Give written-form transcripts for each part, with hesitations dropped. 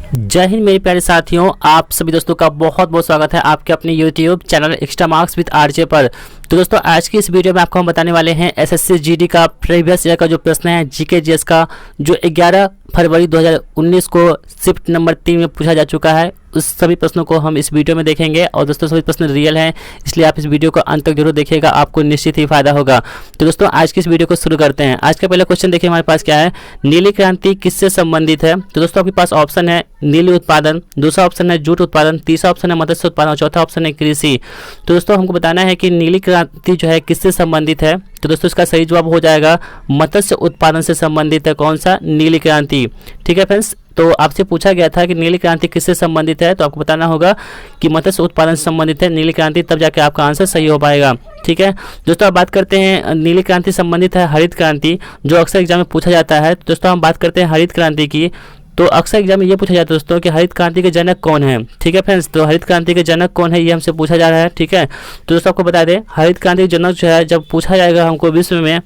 जय हिंद मेरे प्यारे साथियों, आप सभी दोस्तों का बहुत बहुत स्वागत है आपके अपने YouTube channel extra marks with RJ पर। तो दोस्तों आज की इस वीडियो में आपको हम बताने वाले हैं एसएससी जीडी का प्रीवियस ईयर का जो प्रश्न है जीके जीएस का, जो 11 फरवरी 2019 को शिफ्ट नंबर 3 में पूछा जा चुका है। उस सभी प्रश्नों को हम इस वीडियो में देखेंगे और दोस्तों सभी प्रश्न रियल हैं, इसलिए आप इस वीडियो को अंत तक जरूर देखिएगा, आपको निश्चित ही फायदा होगा। तो दोस्तों आज की इस वीडियो को शुरू करते हैं। आज का पहला क्वेश्चन देखिए हमारे पास क्या है, नीली क्रांति किससे संबंधित है। तो दोस्तों आपके पास ऑप्शन है नीली उत्पादन, दूसरा ऑप्शन है जूट उत्पादन, तीसरा ऑप्शन है मत्स्य उत्पादन और चौथा ऑप्शन है कृषि। तो दोस्तों हमको बताना है कि नीली क्रांति जो है किससे संबंधित है। तो दोस्तों इसका सही जवाब हो जाएगा मत्स्य उत्पादन से संबंधित है कौन सा, नीली क्रांति। ठीक है फ्रेंड्स, तो आपसे पूछा गया था कि नीली क्रांति किससे संबंधित है, तो आपको बताना होगा कि मत्स्य उत्पादन से संबंधित है नीली क्रांति, तब जाके आपका आंसर सही हो पाएगा। ठीक है दोस्तों, अब बात करते हैं नीली क्रांति संबंधित है हरित क्रांति, जो अक्सर एग्जाम में पूछा जाता है। तो दोस्तों हम बात करते हैं हरित क्रांति की। तो अक्सर एग्जाम में ये पूछा जाता है दोस्तों कि हरित क्रांति के जनक कौन है। ठीक है फ्रेंड्स, तो हरित क्रांति के जनक कौन है ये हमसे पूछा जा रहा है। ठीक है, तो दोस्तों आपको बता दें हरित क्रांति के जनक जो है जब पूछा जाएगा हमको विश्व में,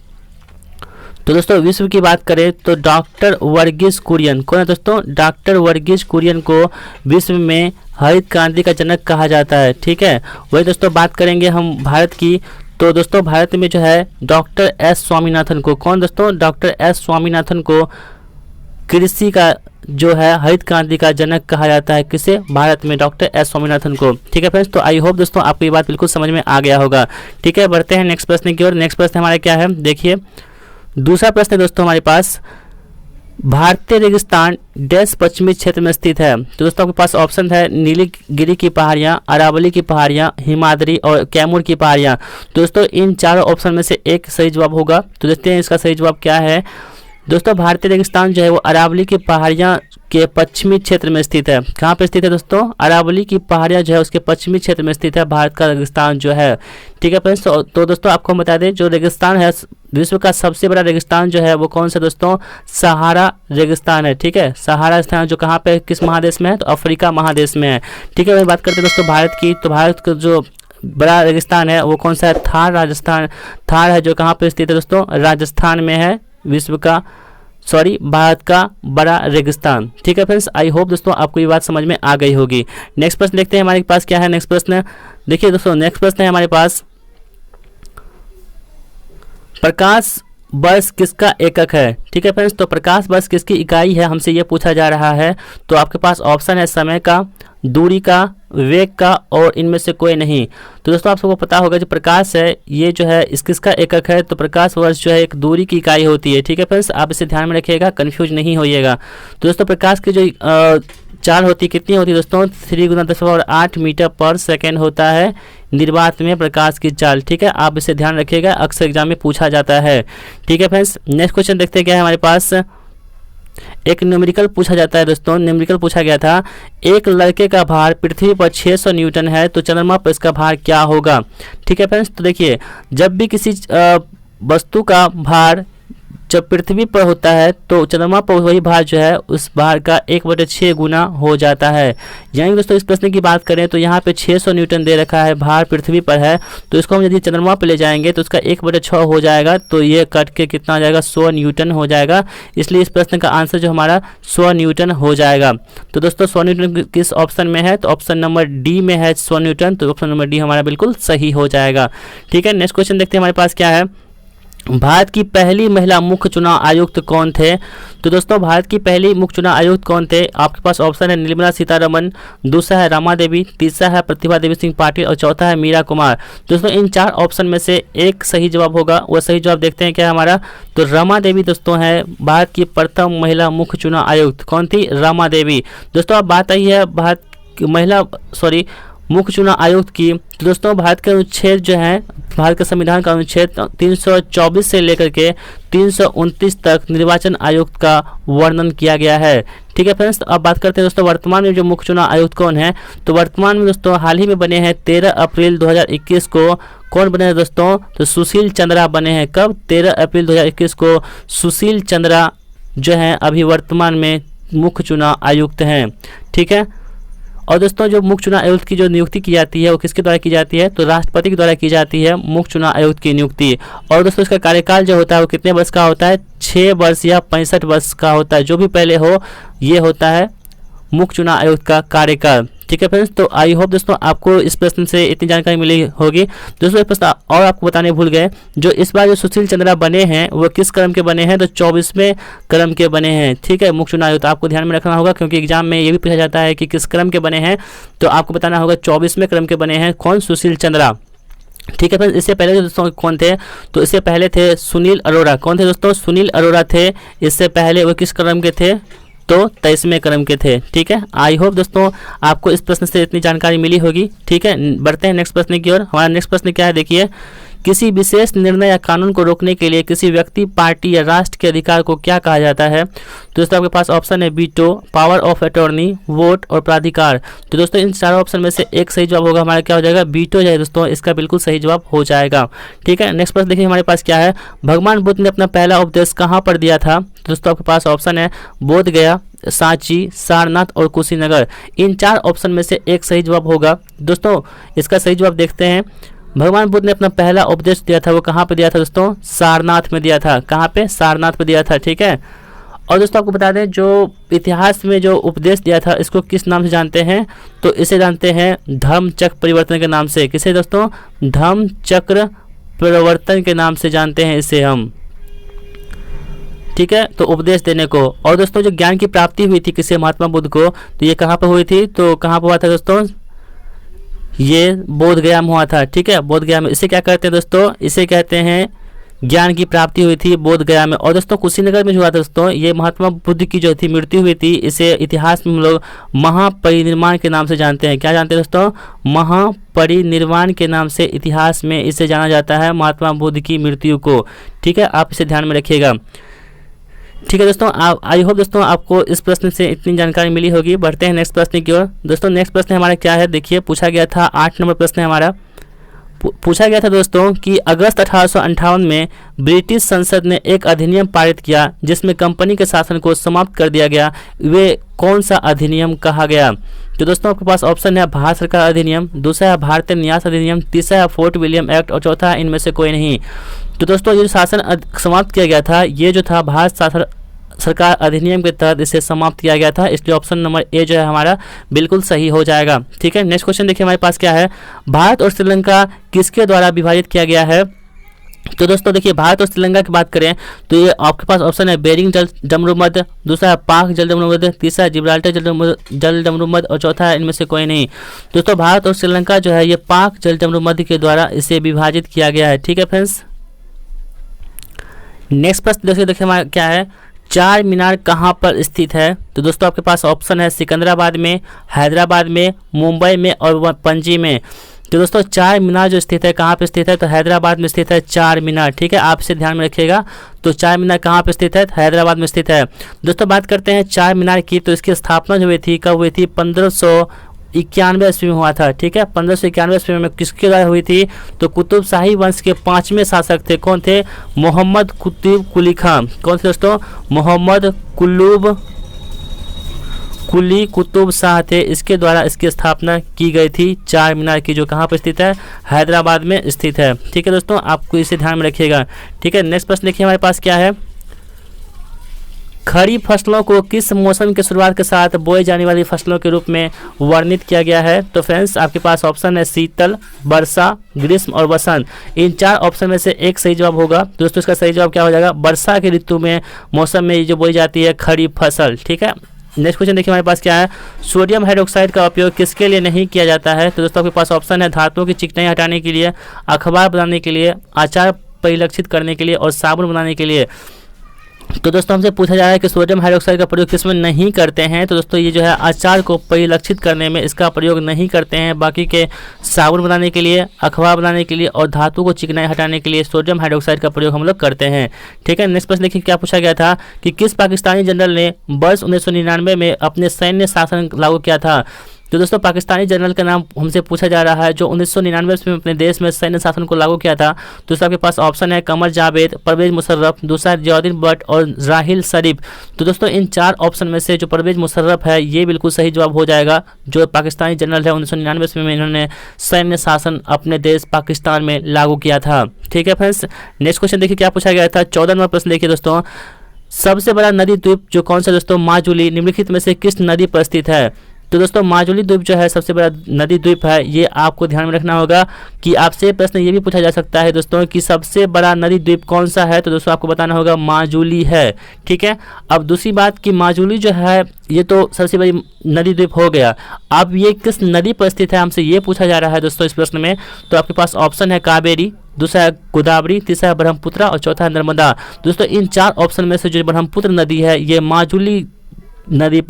तो दोस्तों विश्व की बात करें तो डॉक्टर वर्गीस कुरियन कौन है दोस्तों, डॉक्टर वर्गीस कुरियन को विश्व में हरित क्रांति का जनक कहा जाता है। ठीक है, वही दोस्तों बात करेंगे हम भारत की। तो दोस्तों भारत में जो है डॉक्टर एस स्वामीनाथन को, कौन दोस्तों, डॉक्टर एस स्वामीनाथन को कृषि का जो है हरित क्रांति का जनक कहा जाता है। किसे, भारत में डॉक्टर एस स्वामीनाथन को। ठीक है फ्रेंड्स, तो आई होप दोस्तों आपको ये बात बिल्कुल समझ में आ गया होगा। ठीक है, बढ़ते हैं नेक्स्ट प्रश्न की ओर। नेक्स्ट प्रश्न हमारा क्या है, देखिए दूसरा प्रश्न है दोस्तों हमारे पास, भारतीय रेगिस्तान डैश पश्चिमी क्षेत्र में स्थित है। तो दोस्तों आपके पास ऑप्शन है नीलगिरी की पहाड़ियाँ, अरावली की पहाड़ियाँ, हिमाद्री और कैमूर की पहाड़ियाँ। दोस्तों इन चारों ऑप्शन में से एक सही जवाब होगा। तो देखते हैं इसका सही जवाब क्या है। दोस्तों भारतीय रेगिस्तान जो है वो अरावली की पहाड़ियाँ के पश्चिमी क्षेत्र में स्थित है। कहाँ पे स्थित है दोस्तों, अरावली की पहाड़ियाँ जो है उसके पश्चिमी क्षेत्र में स्थित है भारत का रेगिस्तान जो है। ठीक है फ्रेंड्स, तो दोस्तों आपको हम बता दें जो रेगिस्तान है विश्व का सबसे बड़ा रेगिस्तान जो है वो कौन सा दोस्तों, सहारा रेगिस्तान है। ठीक है, सहारा स्थान जो कहाँ पे किस महादेश में है, तो अफ्रीका महादेश में है। ठीक है, वही बात करते हैं दोस्तों भारत की। तो भारत का जो बड़ा रेगिस्तान है वो कौन सा है, थार राजस्थान, थार है जो कहाँ पे स्थित है दोस्तों, राजस्थान में है विश्व का भारत का बड़ा रेगिस्तान। ठीक है फ्रेंड्स, आई होप दोस्तों आपको ये बात समझ में आ गई होगी। नेक्स्ट प्रश्न देखते हैं हमारे पास क्या है। नेक्स्ट प्रश्न देखिए दोस्तों, नेक्स्ट प्रश्न है हमारे पास, प्रकाश वर्ष किसका एकक है। ठीक है फ्रेंड्स, तो प्रकाश वर्ष किसकी इकाई है हमसे ये पूछा जा रहा है। तो आपके पास ऑप्शन है समय का, दूरी का, वेग का और इनमें से कोई नहीं। तो दोस्तों आप सबको पता होगा जो प्रकाश है ये जो है इस किसका एकक है, तो प्रकाश वर्ष जो है एक दूरी की इकाई होती है। ठीक है फ्रेंड्स, आप इसे ध्यान में रखिएगा, कंफ्यूज नहीं होइएगा। तो दोस्तों प्रकाश की जो चाल होती है कितनी होती है दोस्तों, 3 × 10⁸ मीटर पर सेकेंड होता है निर्वात में प्रकाश की चाल। ठीक है, आप इसे ध्यान रखिएगा, अक्सर एग्जाम में पूछा जाता है। ठीक है फ्रेंड्स, नेक्स्ट क्वेश्चन देखते हैं क्या है हमारे पास। एक न्यूमेरिकल पूछा जाता है दोस्तों, न्यूमेरिकल पूछा गया था, एक लड़के का भार पृथ्वी पर 600 न्यूटन है तो चंद्रमा पर इसका भार क्या होगा। ठीक है फ्रेंड्स, तो देखिए जब भी किसी वस्तु का भार जब पृथ्वी पर होता है तो चंद्रमा पर वही भार जो है उस भार का 1/6 गुना हो जाता है। यानी दोस्तों इस प्रश्न की बात करें तो यहाँ पे 600 न्यूटन दे रखा है, भार पृथ्वी पर है, तो इसको हम यदि चंद्रमा पर ले जाएंगे तो उसका 1/6 हो जाएगा, तो ये कट के कितना हो जाएगा, 100 न्यूटन हो जाएगा। इसलिए इस प्रश्न का आंसर जो हमारा 100 न्यूटन हो जाएगा। तो दोस्तों 100 न्यूटन किस ऑप्शन में है, तो ऑप्शन नंबर डी में है 100 न्यूटन, तो ऑप्शन नंबर डी हमारा बिल्कुल सही हो जाएगा। ठीक है, नेक्स्ट क्वेश्चन देखते हैं हमारे पास क्या है, भारत की पहली महिला मुख्य चुनाव आयुक्त कौन थे। तो दोस्तों भारत की पहली मुख्य चुनाव आयुक्त कौन थे, आपके पास ऑप्शन है निर्मला सीतारमण, दूसरा है रमा देवी, तीसरा है प्रतिभा देवी सिंह पाटिल और चौथा है मीरा कुमार। दोस्तों इन 4 ऑप्शन में से एक सही जवाब होगा, वह सही जवाब देखते हैं क्या है हमारा, तो रमा देवी दोस्तों है भारत की प्रथम महिला मुख्य चुनाव आयुक्त। कौन थी, रमा देवी। दोस्तों अब बात आई है भारत की महिला मुख्य चुनाव आयुक्त की। तो दोस्तों भारत के अनुच्छेद जो है, भारत के संविधान का अनुच्छेद 324 से लेकर के 329 तक निर्वाचन आयुक्त का वर्णन किया गया है। ठीक है फ्रेंड्स, अब बात करते हैं दोस्तों वर्तमान में जो मुख्य चुनाव आयुक्त कौन है। तो वर्तमान में दोस्तों हाल ही में बने हैं 13 अप्रैल 2021 को, कौन बने हैं दोस्तों, तो सुशील चंद्रा बने हैं। कब, 13 अप्रैल 2021 को सुशील चंद्रा जो है अभी वर्तमान में मुख्य चुनाव आयुक्त हैं। ठीक है, और दोस्तों जो मुख्य चुनाव आयुक्त की जो नियुक्ति की जाती है वो किसके द्वारा की जाती है, तो राष्ट्रपति के द्वारा की जाती है मुख्य चुनाव आयुक्त की नियुक्ति। और दोस्तों इसका कार्यकाल जो होता है वो कितने वर्ष का होता है, 6 वर्ष या 65 वर्ष का होता है। जो भी पहले हो ये होता है मुख्य चुनाव आयुक्त का कार्यकाल। ठीक है फ्रेंड्स, तो आई होप दोस्तों आपको इस प्रश्न से इतनी जानकारी मिली होगी। दोस्तों एक प्रश्न और आपको बताने भूल गए, जो इस बार जो सुशील चंद्रा बने हैं वो किस क्रम के बने हैं? तो 24वें क्रम के बने हैं। ठीक है, मुख्य चुनाव आयुक्त आपको ध्यान में रखना होगा, क्योंकि एग्जाम में ये भी पूछा जाता है कि किस क्रम के बने हैं, तो आपको बताना होगा 24वें क्रम के बने हैं। कौन? सुशील चंद्रा। ठीक है फ्रेंड्स, इससे पहले दोस्तों कौन थे? तो इससे पहले थे सुनील अरोड़ा। कौन थे दोस्तों? सुनील अरोड़ा थे। इससे पहले वो किस क्रम के थे? तो 23वें क्रम के थे। ठीक है, आई होप दोस्तों आपको इस प्रश्न से इतनी जानकारी मिली होगी। ठीक है, बढ़ते हैं नेक्स्ट प्रश्न की ओर। हमारा नेक्स्ट प्रश्न क्या है, देखिए, किसी विशेष निर्णय या कानून को रोकने के लिए किसी व्यक्ति, पार्टी या राष्ट्र के अधिकार को क्या कहा जाता है? तो दोस्तों आपके पास ऑप्शन है veto, power of attorney, vote और प्राधिकार। तो दोस्तों इन चारों ऑप्शन में से एक सही जवाब होगा हमारा, क्या हो जाएगा? वीटो जाए दोस्तों, इसका बिल्कुल सही जवाब हो जाएगा। ठीक है, नेक्स्ट प्रश्न देखिए हमारे पास क्या है, भगवान बुद्ध ने अपना पहला उपदेश कहाँ पर दिया था? तो दोस्तों आपके पास ऑप्शन है बोध गया, सांची, सारनाथ और कुशीनगर। इन चार ऑप्शन में से एक सही जवाब होगा। दोस्तों इसका सही जवाब देखते हैं। भगवान बुद्ध ने अपना पहला उपदेश दिया था, वो कहाँ पे दिया था दोस्तों? सारनाथ में दिया था। कहाँ पे? सारनाथ पे दिया था। ठीक है, और दोस्तों आपको बता दें, जो इतिहास में जो उपदेश दिया था इसको किस नाम से जानते हैं? तो इसे जानते हैं धम्म चक्र परिवर्तन के नाम से। किसे दोस्तों? धम्म चक्र परिवर्तन के नाम से जानते हैं इसे हम। ठीक है, तो उपदेश देने को। और दोस्तों जो ज्ञान की प्राप्ति हुई थी किसे? महात्मा बुद्ध को। तो ये कहाँ पर हुई थी? तो कहाँ पर हुआ था दोस्तों? ये बोध गया में हुआ था। ठीक है, बोध गया में। इसे क्या कहते हैं दोस्तों? इसे कहते हैं ज्ञान की प्राप्ति हुई थी बोध गया में। और दोस्तों कुशीनगर में जो हुआ था दोस्तों, ये महात्मा बुद्ध की जो थी मृत्यु हुई थी, इसे इतिहास में हम लोग महापरिनिर्वाण के नाम से जानते हैं। क्या जानते हैं दोस्तों? महापरिनिर्वाण के नाम से इतिहास में इसे जाना जाता है, महात्मा बुद्ध की मृत्यु को। ठीक है, आप इसे ध्यान में रखिएगा। ठीक है दोस्तों, आप आई होप दोस्तों आपको इस प्रश्न से इतनी जानकारी मिली होगी। बढ़ते हैं नेक्स्ट प्रश्न की ओर। दोस्तों नेक्स्ट प्रश्न हमारा क्या है, देखिए, पूछा गया था 8 नंबर प्रश्न है हमारा। पूछा गया था दोस्तों कि अगस्त 1858 में ब्रिटिश संसद ने एक अधिनियम पारित किया जिसमें कंपनी के शासन को समाप्त कर दिया गया। वे कौन सा अधिनियम कहा गया? तो दोस्तों आपके पास ऑप्शन है भारत सरकार अधिनियम, दूसरा है भारतीय न्यास अधिनियम, तीसरा है फोर्ट विलियम एक्ट और चौथा है इनमें से कोई नहीं। तो दोस्तों ये जो शासन समाप्त किया गया था, ये जो था भारत सरकार अधिनियम के तहत इसे समाप्त किया गया था, इसलिए ऑप्शन नंबर ए जो है हमारा बिल्कुल सही हो जाएगा। ठीक है, नेक्स्ट क्वेश्चन देखिए हमारे पास क्या है, भारत और श्रीलंका किसके द्वारा विभाजित किया गया है? तो दोस्तों देखिए, भारत और श्रीलंका की बात करें तो ये आपके पास ऑप्शन है बेरिंग जल डमरूमध्य, दूसरा है पाक जल डमरूमध्य, तीसरा है जिब्राल्टर जल डमरूमध्य और चौथा है इनमें से कोई नहीं। दोस्तों भारत और श्रीलंका जो है ये पाक जल डमरूमध्य के द्वारा इसे विभाजित किया गया है। ठीक है फ्रेंड्स, नेक्स्ट प्रश्न देखिए हमारा क्या है, चार मीनार कहाँ पर स्थित है? तो दोस्तों आपके पास ऑप्शन है सिकंदराबाद में, हैदराबाद में, मुंबई में और पणजी में। तो दोस्तों चार मीनार जो स्थित है कहाँ पे स्थित है? तो हैदराबाद में स्थित है चार मीनार। ठीक है, आप इसे ध्यान में रखिएगा। तो चार मीनार कहाँ पे स्थित है? हैदराबाद में स्थित है। दोस्तों बात करते हैं चार मीनार की, तो इसकी स्थापना जो हुई थी कब हुई थी? 1591 ईस्वी में हुआ था। ठीक है, 1591 ईस्वी में किसके द्वारा हुई थी? तो कुतुब शाही वंश के 5वें शासक थे। कौन थे? मोहम्मद कुतुब कुली खान। कौन थे दोस्तों? मोहम्मद कुली कुतुब शाह थे, इसके द्वारा इसकी स्थापना की गई थी चार मीनार की, जो कहाँ पर स्थित है? हैदराबाद में स्थित है। ठीक है दोस्तों, आपको इसे ध्यान में रखिएगा। ठीक है, नेक्स्ट प्रश्न देखिए हमारे पास क्या है, खरीफ फसलों को किस मौसम के शुरुआत के साथ बोई जाने वाली फसलों के रूप में वर्णित किया गया है? तो फ्रेंड्स आपके पास ऑप्शन है शीतल, वर्षा, ग्रीष्म और वसंत। इन चार ऑप्शन में से एक सही जवाब होगा। दोस्तों इसका सही जवाब क्या हो जाएगा? वर्षा के ऋतु में मौसम में जो बोई जाती है खरीफ फसल। ठीक है, नेक्स्ट क्वेश्चन देखिए हमारे पास क्या है, सोडियम हाइड्रोक्साइड का उपयोग किसके लिए नहीं किया जाता है? तो दोस्तों आपके पास ऑप्शन है धातुओं की चिकनाई हटाने के लिए, अखबार बनाने के लिए, अचार परिलक्षित करने के लिए और साबुन बनाने के लिए। तो दोस्तों हमसे पूछा जा रहा है कि सोडियम हाइड्रोक्साइड का प्रयोग किसमें नहीं करते हैं? तो दोस्तों ये जो है अचार को परिलक्षित करने में इसका प्रयोग नहीं करते हैं। बाकी के साबुन बनाने के लिए, अखबार बनाने के लिए और धातु को चिकनाई हटाने के लिए सोडियम हाइड्रोक्साइड का प्रयोग हम लोग करते हैं। ठीक है, नेक्स्ट प्रश्न देखिए क्या पूछा गया था कि किस पाकिस्तानी जनरल ने वर्ष 1999 में अपने सैन्य शासन लागू किया था? तो दोस्तों पाकिस्तानी जनरल का नाम हमसे पूछा जा रहा है जो 1999 में अपने देश में सैन्य शासन को लागू किया था। दोस्तों आपके पास ऑप्शन है कमर जावेद, परवेज मुशर्रफ, दूसरा जियाउद्दीन भट्ट और राहिल शरीफ। तो दोस्तों इन चार ऑप्शन में से जो परवेज मुशर्रफ है ये बिल्कुल सही जवाब हो जाएगा। जो पाकिस्तानी जनरल है 1999 में इन्होंने सैन्य शासन अपने देश पाकिस्तान में लागू किया था। ठीक है फ्रेंड्स, नेक्स्ट क्वेश्चन देखिए क्या पूछा गया था, 14 नंबर प्रश्न देखिए दोस्तों, सबसे बड़ा नदी द्वीप जो कौन सा दोस्तों, माजुली निम्नलिखित में से किस नदी पर स्थित है। तो दोस्तों माजुली द्वीप जो है सबसे बड़ा नदी द्वीप है, ये आपको ध्यान में रखना होगा कि आपसे प्रश्न ये भी पूछा जा सकता है दोस्तों कि सबसे बड़ा नदी द्वीप कौन सा है, तो दोस्तों आपको बताना होगा माजुली है। ठीक है, अब दूसरी बात कि माजुली जो है ये तो सबसे बड़ी नदी द्वीप हो गया, अब ये किस नदी पर स्थित है हमसे ये पूछा जा रहा है दोस्तों इस प्रश्न में। तो आपके पास ऑप्शन है कावेरी, दूसरा है गोदावरी, तीसरा है ब्रह्मपुत्र और चौथा है नर्मदा। दोस्तों इन 4 ऑप्शन में से जो ब्रह्मपुत्र नदी है ये माजुली नदी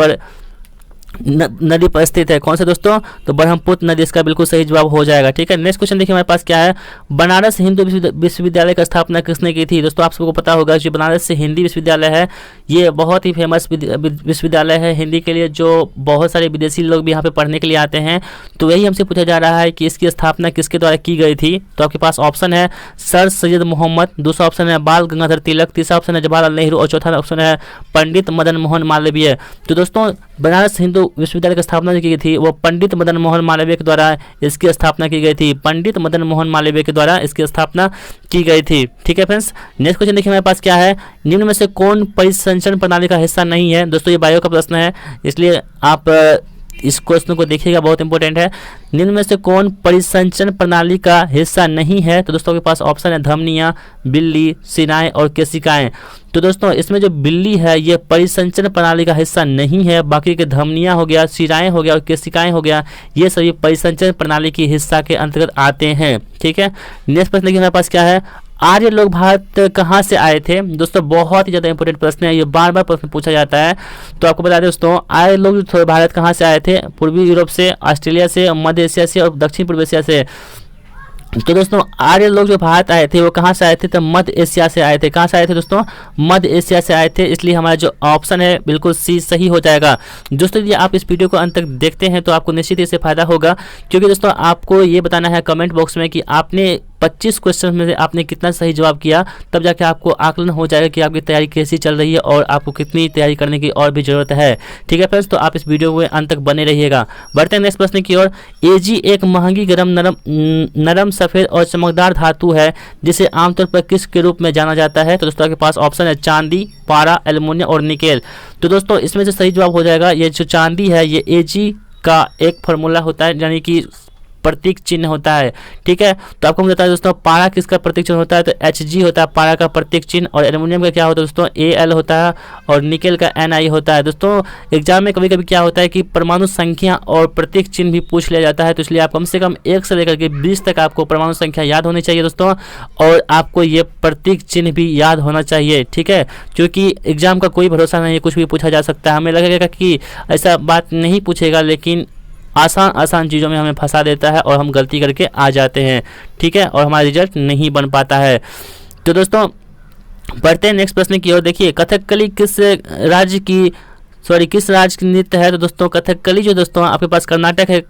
पर स्थित है। कौन सा दोस्तों, तो ब्रह्मपुत्र नदी इसका बिल्कुल सही जवाब हो जाएगा। ठीक है, नेक्स्ट क्वेश्चन देखिए हमारे पास क्या है, बनारस हिंदू विश्वविद्यालय की स्थापना किसने की थी। दोस्तों आप सबको पता होगा जो बनारस से हिंदी विश्वविद्यालय है ये बहुत ही फेमस विश्वविद्यालय है हिंदी के लिए, जो बहुत सारे विदेशी लोग भी यहाँ पे पढ़ने के लिए आते हैं। तो यही हमसे पूछा जा रहा है कि इसकी स्थापना किसके द्वारा की गई थी। तो आपके पास ऑप्शन है सर सैयद मोहम्मद, दूसरा ऑप्शन है बाल गंगाधर तिलक, तीसरा ऑप्शन है जवाहरलाल नेहरू और चौथा ऑप्शन है पंडित मदन मोहन मालवीय। तो दोस्तों बनारस हिंदू विश्वविद्यालय की स्थापना जो की गई थी वो पंडित मदन मोहन मालवीय के द्वारा इसकी स्थापना की गई थी, पंडित मदन मोहन मालवीय के द्वारा इसकी स्थापना की गई थी। ठीक है फ्रेंड्स, नेक्स्ट क्वेश्चन देखिए हमारे पास क्या है, निम्न में से कौन परिसंचरण प्रणाली का हिस्सा नहीं है। दोस्तों ये बायो का प्रश्न है, इसलिए आप इस क्वेश्चन को देखिएगा, बहुत इंपॉर्टेंट है। निम्न में से कौन परिसंचरण प्रणाली का हिस्सा नहीं है। तो दोस्तों के पास ऑप्शन है धमनियाँ, बिल्ली, सिराएं और केशिकाएं। तो दोस्तों इसमें जो बिल्ली है ये परिसंचरण प्रणाली का हिस्सा नहीं है, बाकी के धमनियाँ हो गया, सिराएं हो गया और केशिकाएं हो गया, ये सभी परिसंचरण प्रणाली के हिस्सा के अंतर्गत आते हैं। ठीक है, नेक्स्ट प्रश्न देखिए हमारे पास क्या है, आर्य लोग भारत कहाँ से आए थे। दोस्तों बहुत ही ज़्यादा इंपॉर्टेंट प्रश्न है, ये बार बार प्रश्न पूछा जाता है। तो आपको बता दें दोस्तों आर्य लोग भारत कहाँ से आए थे, पूर्वी यूरोप से, ऑस्ट्रेलिया से, मध्य एशिया से और दक्षिण पूर्व एशिया से। तो दोस्तों आर्य लोग जो भारत आए थे वो कहाँ से आए थे, तो मध्य एशिया से आए थे। कहाँ से आए थे दोस्तों, मध्य एशिया से आए थे, इसलिए हमारा जो ऑप्शन है बिल्कुल सी सही हो जाएगा। दोस्तों यदि आप इस वीडियो को अंत तक देखते हैं तो आपको निश्चित ही इससे फायदा होगा, क्योंकि दोस्तों आपको ये बताना है कमेंट बॉक्स में कि आपने 25 क्वेश्चन में से आपने कितना सही जवाब किया, तब जाके आपको आकलन हो जाएगा कि आपकी तैयारी कैसी चल रही है और आपको कितनी तैयारी करने की और भी ज़रूरत है। ठीक है फ्रेंड्स, तो आप इस वीडियो में अंत तक बने रहिएगा। बढ़ते हैं नेक्स्ट प्रश्न की ओर। एजी एक महंगी गरम नरम सफ़ेद और चमकदार धातु है जिसे आमतौर पर किस के रूप में जाना जाता है। तो दोस्तों आपके पास ऑप्शन है चांदी, पारा, एल्युमिनियम और निकेल। तो दोस्तों इसमें से सही जवाब हो जाएगा ये जो चांदी है, ये एजी का एक फार्मूला होता है, यानी कि प्रतीक चिन्ह होता है। ठीक है, तो आपको बताया दोस्तों पारा किसका प्रतीक चिन्ह होता है, तो Hg होता है पारा का प्रतीक चिन्ह, और एल्युमिनियम का क्या होता है दोस्तों, Al होता है, और निकेल का Ni होता है। दोस्तों एग्जाम में कभी कभी क्या होता है कि परमाणु संख्या और प्रतीक चिन्ह भी पूछ लिया जाता है, तो इसलिए आप कम से कम 1 से लेकर के 20 तक आपको परमाणु संख्या याद होनी चाहिए दोस्तों, और आपको ये प्रतीक चिन्ह भी याद होना चाहिए। ठीक है, क्योंकि एग्जाम का कोई भरोसा नहीं है, कुछ भी पूछा जा सकता है। हमें लगेगा कि ऐसा बात नहीं पूछेगा, लेकिन आसान चीज़ों में हमें फंसा देता है और हम गलती करके आ जाते हैं। ठीक है, और हमारा रिजल्ट नहीं बन पाता है। तो दोस्तों बढ़ते हैं नेक्स्ट प्रश्न की ओर। देखिए कथकली किस राज्य की नृत्य है। तो दोस्तों कथकली जो दोस्तों आपके पास कर्नाटक है,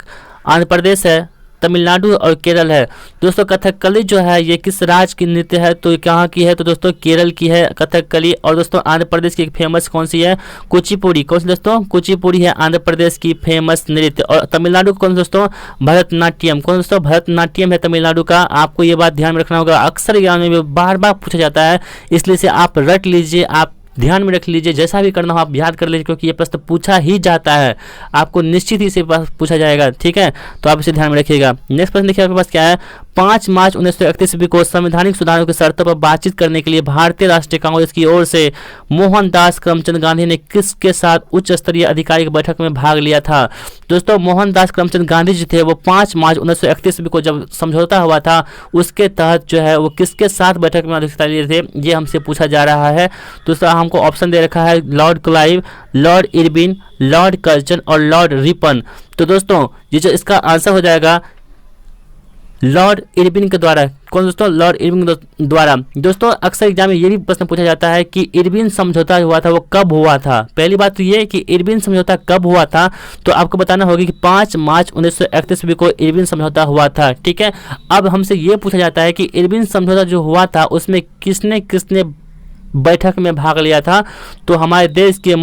आंध्र प्रदेश है, तमिलनाडु और केरल है। दोस्तों कथकली जो है ये किस राज्य की नृत्य है, तो कहाँ की है, तो दोस्तों केरल की है कथकली। और दोस्तों आंध्र प्रदेश की एक फेमस कौन सी है, कुचिपुड़ी। कौन सी दोस्तों, कुचिपुड़ी है आंध्र प्रदेश की फेमस नृत्य। और तमिलनाडु कौन दोस्तों, भरतनाट्यम। कौन दोस्तों, भरतनाट्यम है तमिलनाडु का। आपको ये बात ध्यान में रखना होगा, अक्सर एग्जाम में बार बार पूछा जाता है, इसलिए से आप रट लीजिए, आप ध्यान में रख लीजिए, जैसा भी करना हो आप याद कर लीजिए, क्योंकि ये प्रश्न पूछा ही जाता है, आपको निश्चित ही इसे पूछा जाएगा। ठीक है, तो आप इसे ध्यान में रखिएगा। नेक्स्ट प्रश्न देखिए आपके पास क्या है, 5 मार्च 1931 ईस्वी को संवैधानिक सुधारों की शर्तों पर बातचीत करने के लिए भारतीय राष्ट्रीय कांग्रेस की ओर से मोहनदास करमचंद गांधी ने किसके साथ उच्च स्तरीय अधिकारी की बैठक में भाग लिया था। दोस्तों मोहनदास करमचंद गांधी जी थे वो 5 मार्च 1931 ईस्वी को जब समझौता हुआ था उसके तहत जो है वो किसके साथ बैठक में अध्यक्षता लिए थे, ये हमसे पूछा जा रहा है। दोस्तों हमको ऑप्शन दे रखा है Lord Clive, Lord Irwin, Lord Curzon और लॉर्ड रिपन। तो दोस्तों ये जो इसका आंसर हो जाएगा लॉर्ड इरविन के द्वारा। कौन दोस्तों, लॉर्ड इरविन द्वारा। दोस्तों अक्सर एग्जाम में ये भी प्रश्न पूछा जाता है कि इरविन समझौता हुआ था वो कब हुआ था। पहली बात तो ये कि इरविन समझौता कब हुआ था, तो आपको बताना होगा कि 5 मार्च 1931 ईस्वी को इरविन समझौता हुआ था। ठीक है, अब हमसे ये पूछा जाता है कि इरविन समझौता जो हुआ था उसमें किसने किसने बैठक में भाग लिया था। तो हमारे देश के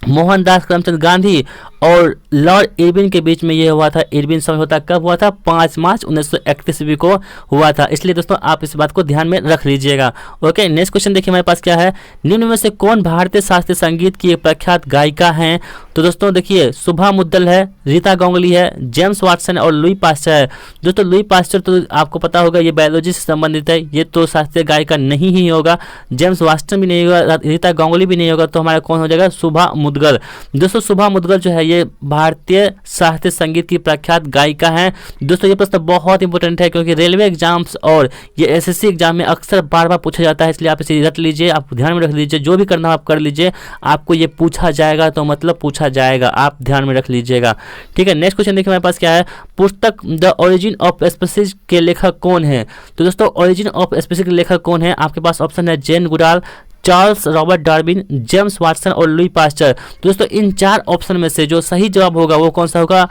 मोहनदास करमचंद गांधी और लॉर्ड इरविन के बीच में ये हुआ था। इरविन समझौता कब हुआ था? 5 मार्च 1931 ईस्वी को हुआ था। इसलिए दोस्तों आप इस बात को ध्यान में रख लीजिएगा। ओके, नेक्स्ट क्वेश्चन देखिए हमारे पास क्या है। निम्न में से कौन भारतीय शास्त्रीय संगीत की एक प्रख्यात गायिका हैं? तो दोस्तों देखिए, शुभा मुद्गल है, रीता गांगुली है, जेम्स वाटसन और लुई पास्चर है। दोस्तों लुई पास्चर तो आपको पता होगा ये बायोलॉजी से संबंधित है, ये तो शास्त्रीय गायिका नहीं ही होगा। जेम्स वाटसन भी नहीं होगा, रीता गांगुली भी नहीं होगा, तो हमारा कौन हो जाएगा? शुभा मुद्गल। दोस्तों शुभा मुद्गल जो है ये भारतीय शास्त्रीय संगीत की प्रख्यात गायिका हैं। दोस्तों ये प्रश्न बहुत इंपॉर्टेंट है क्योंकि रेलवे एग्जाम्स और ये एसएससी एग्जाम में अक्सर बार बार पूछा जाता है, इसलिए आप इसे रट लीजिए, आप ध्यान में रख लीजिए। जो भी करना हो आप कर लीजिए, आपको ये पूछा जाएगा तो मतलब पूछा जाएगा, आप ध्यान में रख लीजिएगा। ठीक है, नेक्स्ट क्वेश्चन देखिए हमारे पास क्या है। पुस्तक द ओरिजिन ऑफ स्पीसीज के लेखक कौन है? तो दोस्तों ओरिजिन ऑफ स्पीसीज के लेखक कौन है? आपके पास ऑप्शन है Jane Goodall, Charles Robert Darwin, James Watson और लुई पास्चर। दोस्तों इन 4 ऑप्शन में से जो सही जवाब होगा वो कौन सा होगा?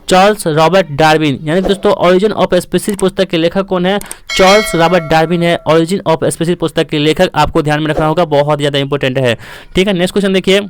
Charles Robert Darwin. यानी दोस्तों ओरिजिन ऑफ स्पीसीज पुस्तक के लेखक कौन है? चार्ल्स रॉबर्ट डार्विन है ओरिजिन ऑफ स्पीसीज पुस्तक के लेखक। आपको ध्यान में रखना होगा, बहुत ज़्यादा इंपॉर्टेंट है। ठीक है, नेक्स्ट क्वेश्चन देखिए,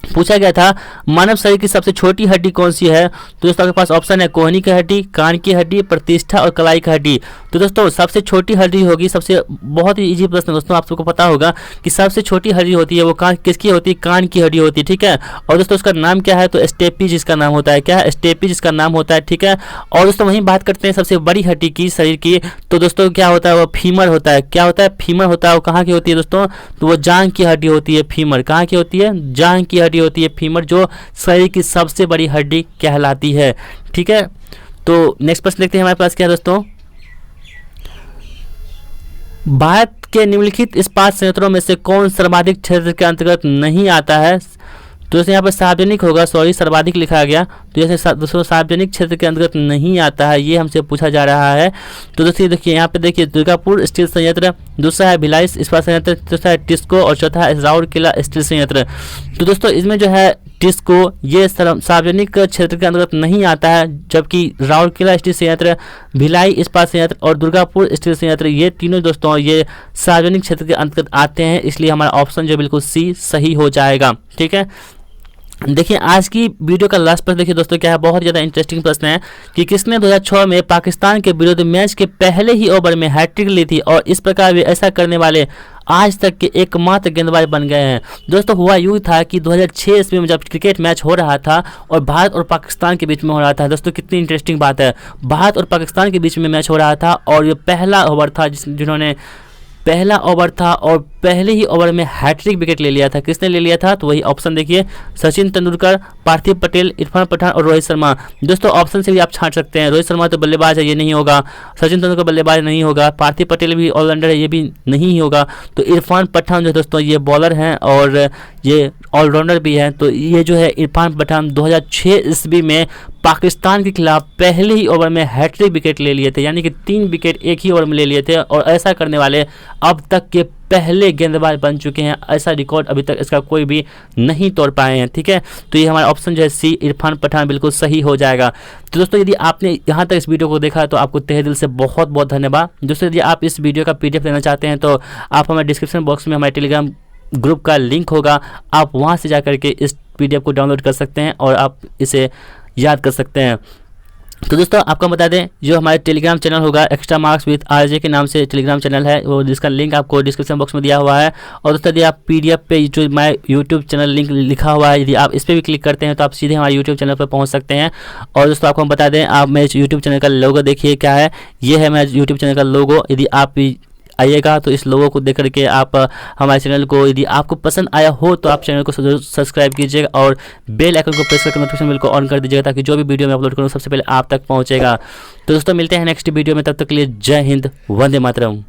पूछा गया था मानव शरीर की सबसे छोटी हड्डी कौन सी है? तो दोस्तों आपके पास ऑप्शन है कोहनी की हड्डी, कान की हड्डी, प्रतिष्ठा और कलाई की हड्डी। तो दोस्तों सबसे छोटी हड्डी होगी, सबसे बहुत ही इजी प्रश्न दोस्तों, आप सबको पता होगा कि सबसे छोटी हड्डी होती है वो कान किसकी होती है? कान की हड्डी होती है। ठीक है, और दोस्तों उसका नाम क्या है? तो स्टेपीज इसका नाम होता है। क्या है? स्टेपीज इसका नाम होता है। ठीक है, और दोस्तों वहीं बात करते हैं सबसे बड़ी हड्डी की शरीर की, तो दोस्तों क्या होता है? वो फीमर होता है। क्या होता है? फीमर होता है। वो कहाँ की होती है दोस्तों? तो वो जांघ की हड्डी होती है। फीमर कहाँ की होती है? जांघ की हड्डी होती है फीमर, जो शरीर की सबसे बड़ी हड्डी कहलाती है। ठीक है, तो नेक्स्ट प्रश्न देखते हैं हमारे पास क्या है दोस्तों। भारत के निम्नलिखित इस्पात संयंत्रों में से कौन सर्वाधिक क्षेत्र के अंतर्गत नहीं आता है? तो जैसे यहाँ पर सार्वजनिक होगा, सॉरी सर्वाधिक लिखा गया, तो जैसे दोस्तों सार्वजनिक क्षेत्र के अंतर्गत नहीं आता है, ये हमसे पूछा जा रहा है। तो दोस्तों देखिए यहाँ पे देखिए दुर्गापुर स्टील संयंत्र, दूसरा है भिलाई इस्पात संयंत्र, तीसरा है टिस्को और चौथा है राउरकेला स्टील संयंत्र। तो दोस्तों इसमें जो है टिस्को ये सार्वजनिक क्षेत्र के अंतर्गत नहीं आता है, जबकि राउरकेला स्टील संयंत्र, भिलाई इस्पात संयंत्र और दुर्गापुर स्टील संयंत्र ये तीनों दोस्तों ये सार्वजनिक क्षेत्र के अंतर्गत आते हैं। इसलिए हमारा ऑप्शन जो बिल्कुल सी सही हो जाएगा। ठीक है, देखिए आज की वीडियो का लास्ट प्रश्न देखिए दोस्तों क्या है, बहुत ज़्यादा इंटरेस्टिंग प्रश्न है कि किसने 2006 में पाकिस्तान के विरुद्ध मैच के पहले ही ओवर में हैट्रिक ली थी और इस प्रकार वे ऐसा करने वाले आज तक के एकमात्र गेंदबाज बन गए हैं। दोस्तों हुआ यूँ था कि 2006 ईस्वी में जब क्रिकेट मैच हो रहा था और भारत और पाकिस्तान के बीच में हो रहा था, दोस्तों कितनी इंटरेस्टिंग बात है, भारत और पाकिस्तान के बीच में मैच हो रहा था और ये पहला ओवर था जिन्होंने पहला ओवर था और पहले ही ओवर में हैट्रिक विकेट ले लिया था। किसने ले लिया था? तो वही ऑप्शन देखिए, सचिन तेंदुलकर, पार्थिव पटेल, इरफान पठान और रोहित शर्मा। दोस्तों ऑप्शन से भी आप छांट सकते हैं, रोहित शर्मा तो बल्लेबाज है, ये नहीं होगा, सचिन तेंदुलकर बल्लेबाज नहीं होगा, पार्थिव पटेल भी ऑलराउंडर है, ये भी नहीं होगा, तो इरफान पठान जो दोस्तों ये बॉलर हैं और ये ऑलराउंडर भी हैं। तो ये जो है इरफान पठान 2006 ईस्वी में पाकिस्तान के खिलाफ पहले ही ओवर में हैट्रिक विकेट ले लिए थे, यानी कि 3 विकेट एक ही ओवर में ले लिए थे और ऐसा करने वाले अब तक के पहले गेंदबाज बन चुके हैं। ऐसा रिकॉर्ड अभी तक इसका कोई भी नहीं तोड़ पाए हैं। ठीक है, तो ये हमारा ऑप्शन जो है सी इरफान पठान बिल्कुल सही हो जाएगा। तो दोस्तों यदि आपने यहाँ तक इस वीडियो को देखा तो आपको तहे दिल से बहुत बहुत धन्यवाद। दोस्तों यदि आप इस वीडियो का PDF लेना चाहते हैं तो आप हमारे डिस्क्रिप्शन बॉक्स में हमारे टेलीग्राम ग्रुप का लिंक होगा, आप वहाँ से जाकर के इस PDF को डाउनलोड कर सकते हैं और आप इसे याद कर सकते हैं। तो दोस्तों आपको बता दें जो हमारे टेलीग्राम चैनल होगा एक्स्ट्रा मार्क्स विद RJ के नाम से टेलीग्राम चैनल है, वो जिसका लिंक आपको डिस्क्रिप्शन बॉक्स में दिया हुआ है। और दोस्तों यदि आप PDF पे जो माय यूट्यूब चैनल लिंक लिखा हुआ है, यदि आप इस पर भी क्लिक करते हैं तो आप सीधे हमारे यूट्यूब चैनल पर पहुंच सकते हैं। और दोस्तों आपको हम बता दें, आप मेरे यूट्यूब चैनल का लोगो देखिए क्या है, ये है मेरे यूट्यूब चैनल का लोगो। यदि आप आइएगा तो इस लोगों को देख करके आप हमारे चैनल को, यदि आपको पसंद आया हो तो आप चैनल को सब्सक्राइब कीजिएगा और बेल आइकन को प्रेस करके नोटिफिकेशन बिल को ऑन कर दीजिएगा, ताकि जो भी वीडियो मैं अपलोड करूँ सबसे पहले आप तक पहुँचेगा। तो दोस्तों मिलते हैं नेक्स्ट वीडियो में, तब तक के लिए जय हिंद, वंदे मातरम।